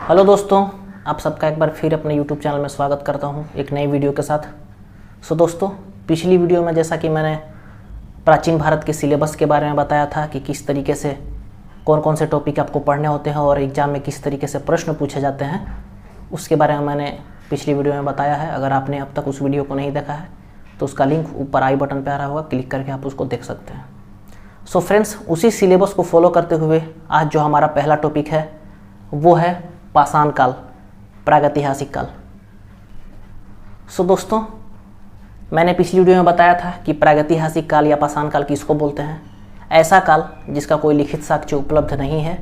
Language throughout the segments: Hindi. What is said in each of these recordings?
हेलो दोस्तों, आप सबका एक बार फिर अपने YouTube चैनल में स्वागत करता हूं एक नई वीडियो के साथ। दोस्तों, पिछली वीडियो में जैसा कि मैंने प्राचीन भारत के सिलेबस के बारे में बताया था कि किस तरीके से कौन कौन से टॉपिक आपको पढ़ने होते हैं और एग्ज़ाम में किस तरीके से प्रश्न पूछे जाते हैं, उसके बारे में मैंने पिछली वीडियो में बताया है। अगर आपने अब तक उस वीडियो को नहीं देखा है तो उसका लिंक ऊपर आई बटन पर आ रहा होगा, क्लिक करके आप उसको देख सकते हैं। फ्रेंड्स, उसी सिलेबस को फॉलो करते हुए आज जो हमारा पहला टॉपिक है वो है पाषाण काल, प्रागैतिहासिक काल। दोस्तों, मैंने पिछली वीडियो में बताया था कि प्रागैतिहासिक काल या पाषाण काल किसको बोलते हैं। ऐसा काल जिसका कोई लिखित साक्ष्य उपलब्ध नहीं है,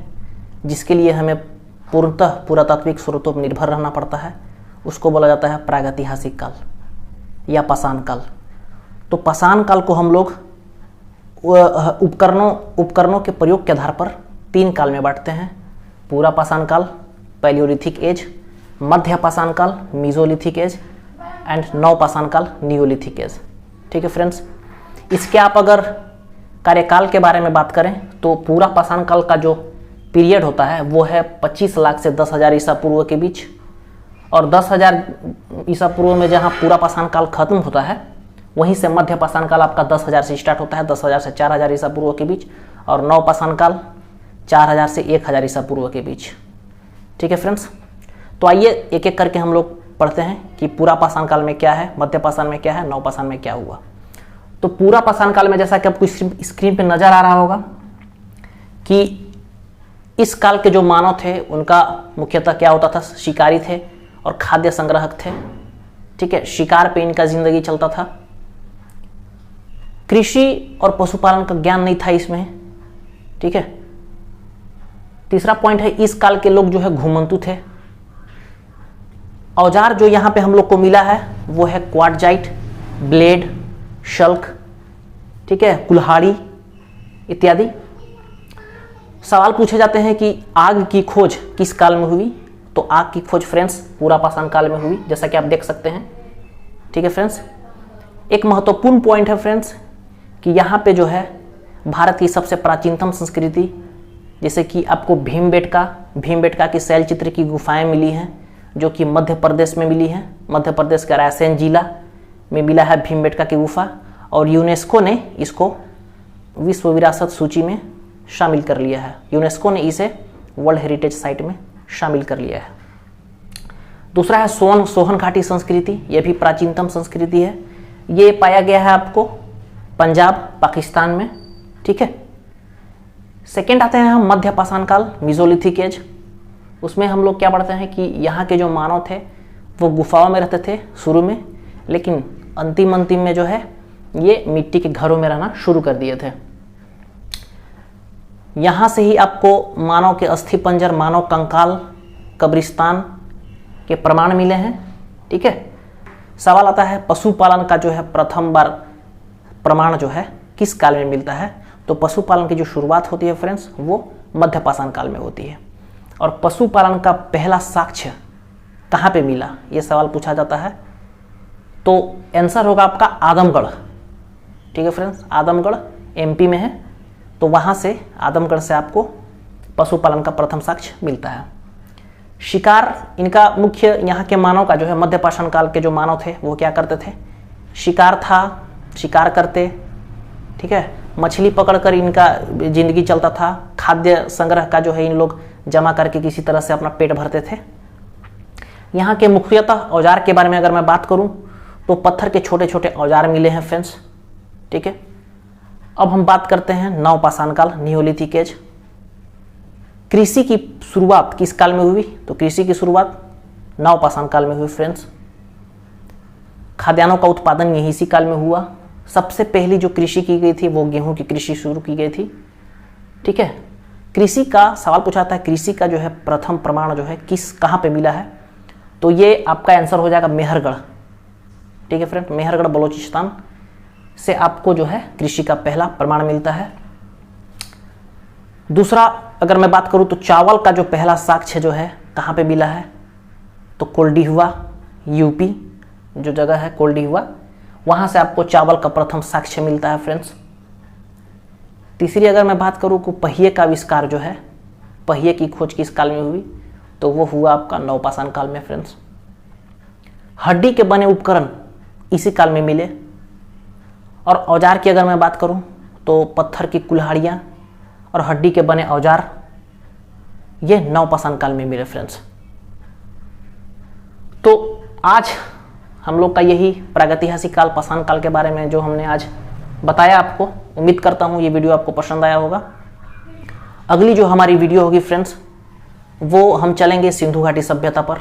जिसके लिए हमें पूर्णतः पुरातात्विक स्रोतों पर निर्भर रहना पड़ता है, उसको बोला जाता है प्रागैतिहासिक काल या पाषाण काल। तो पाषाण काल को हम लोग उपकरणों के प्रयोग के आधार पर 3 काल में बांटते हैं। पूरा पाषाण काल, पैलियोलिथिक एज, मध्य पाषाण काल, मीजोलिथिक एज एंड नव पाषाण काल, नियोलिथिक एज। ठीक है फ्रेंड्स, इसके आप अगर कार्यकाल के बारे में बात करें तो पूरा पाषाण काल का जो पीरियड होता है वो है 25 लाख से 10,000 ईसा पूर्व के बीच, और 10,000 ईसा पूर्व में जहाँ पूरा पाषाण काल खत्म होता है वहीं से मध्य पाषाण काल आपका 10,000 से स्टार्ट होता है, 10,000 से 4,000 ईसा पूर्व के बीच, और नव पाषाण काल 4,000 से 1,000 ईसा पूर्व के बीच। ठीक है फ्रेंड्स, तो आइए एक एक करके हम लोग पढ़ते हैं कि पूरा पाषाण काल में क्या है, मध्य पाषाण में क्या है, नव पाषाण में क्या हुआ। तो पूरा पाषाण काल में जैसा कि आपको स्क्रीन पे नजर आ रहा होगा कि इस काल के जो मानव थे उनका मुख्यतः क्या होता था, शिकारी थे और खाद्य संग्राहक थे। ठीक है, शिकार पे इनका जिंदगी चलता था। कृषि और पशुपालन का ज्ञान नहीं था इसमें। ठीक है, तीसरा पॉइंट है इस काल के लोग जो है घुमंतु थे। औजार जो यहां पे हम लोग को मिला है वो है क्वार्टजाइट, ब्लेड, शल्क, ठीक है, कुल्हाड़ी इत्यादि। सवाल पूछे जाते हैं कि आग की खोज किस काल में हुई, तो आग की खोज फ्रेंड्स पूरा पाषाण काल में हुई, जैसा कि आप देख सकते हैं। ठीक है फ्रेंड्स, एक महत्वपूर्ण पॉइंट है फ्रेंड्स कि यहाँ पे जो है भारत की सबसे प्राचीनतम संस्कृति, जैसे कि आपको भीमबेटका की शैल चित्र की गुफाएं मिली हैं जो कि मध्य प्रदेश में मिली हैं। मध्य प्रदेश के रायसेन जिला में मिला है भीमबेटका की गुफा, और यूनेस्को ने इसको विश्व विरासत सूची में शामिल कर लिया है। यूनेस्को ने इसे वर्ल्ड हेरिटेज साइट में शामिल कर लिया है। दूसरा है सोहन घाटी संस्कृति, यह भी प्राचीनतम संस्कृति है। ये पाया गया है आपको पंजाब, पाकिस्तान में। ठीक है, सेकेंड आते हैं हम मध्य पाषाण काल, मीजोलिथिक एज। उसमें हम लोग क्या पढ़ते हैं कि यहाँ के जो मानव थे वो गुफाओं में रहते थे शुरू में, लेकिन अंतिम में जो है ये मिट्टी के घरों में रहना शुरू कर दिए थे। यहाँ से ही आपको मानव के अस्थि पंजर, मानव कंकाल, कब्रिस्तान के प्रमाण मिले हैं। ठीक है, सवाल आता है पशुपालन का जो है प्रथम बार प्रमाण जो है किस काल में मिलता है, तो पशुपालन की जो शुरुआत होती है फ्रेंड्स वो मध्य पाषाण काल में होती है। और पशुपालन का पहला साक्ष्य कहाँ पे मिला, ये सवाल पूछा जाता है, तो आंसर होगा आपका आदमगढ़। ठीक है फ्रेंड्स, आदमगढ़ एमपी में है, तो वहाँ से आदमगढ़ से आपको पशुपालन का प्रथम साक्ष्य मिलता है। शिकार, इनका मुख्य यहाँ के मानव का जो है मध्य पाषाण काल के जो मानव थे वो क्या करते थे, शिकार करते। ठीक है, मछली पकड़कर इनका जिंदगी चलता था। खाद्य संग्रह का जो है इन लोग जमा करके किसी तरह से अपना पेट भरते थे। यहाँ के मुख्यतः औजार के बारे में अगर मैं बात करूं तो पत्थर के छोटे छोटे औजार मिले हैं फ्रेंड्स। ठीक है, अब हम बात करते हैं नव पाषाण काल, नियोलिथिक एज। कृषि की शुरुआत किस काल में हुई, तो कृषि की शुरुआत नव पाषाण काल में हुई फ्रेंड्स। खाद्यान्नों का उत्पादन यही इसी काल में हुआ। सबसे पहली जो कृषि की गई थी वो गेहूं की कृषि शुरू की गई थी। ठीक है, कृषि का सवाल पूछा था, कृषि का जो है प्रथम प्रमाण जो है कहाँ पे मिला है, तो ये आपका आंसर हो जाएगा मेहरगढ़। ठीक है फ्रेंड, मेहरगढ़ बलोचिस्तान से आपको जो है कृषि का पहला प्रमाण मिलता है। दूसरा अगर मैं बात करूं तो चावल का जो पहला साक्ष्य जो है कहाँ पे मिला है, तो कोल्डिहुआ, यूपी जो जगह है कोल्डिहुआ, वहां से आपको चावल का प्रथम साक्ष्य मिलता है फ्रेंड्स। तीसरी अगर मैं बात करूं कि पहिए का आविष्कार जो है, पहिए की खोज किस काल में हुई, तो वो हुआ आपका नवपाषाण काल में फ्रेंड्स। हड्डी के बने उपकरण इसी काल में मिले। और औजार की अगर मैं बात करूं तो पत्थर की कुल्हाड़ियां और हड्डी के बने औजार ये नवपाषाण काल में मिले फ्रेंड्स। तो आज हम लोग का यही प्रागैतिहासिक काल, पाषाण काल के बारे में जो हमने आज बताया आपको। उम्मीद करता हूँ ये वीडियो आपको पसंद आया होगा। अगली जो हमारी वीडियो होगी फ्रेंड्स, वो हम चलेंगे सिंधु घाटी सभ्यता पर,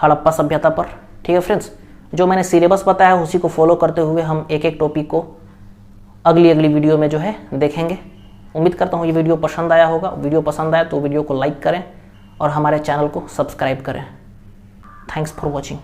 हड़प्पा सभ्यता पर। ठीक है फ्रेंड्स, जो मैंने सिलेबस बताया उसी को फॉलो करते हुए हम एक एक टॉपिक को अगली वीडियो में जो है देखेंगे। उम्मीद करता हूँ ये वीडियो पसंद आया होगा। वीडियो पसंद आया तो वीडियो को लाइक करें और हमारे चैनल को सब्सक्राइब करें। Thanks for watching.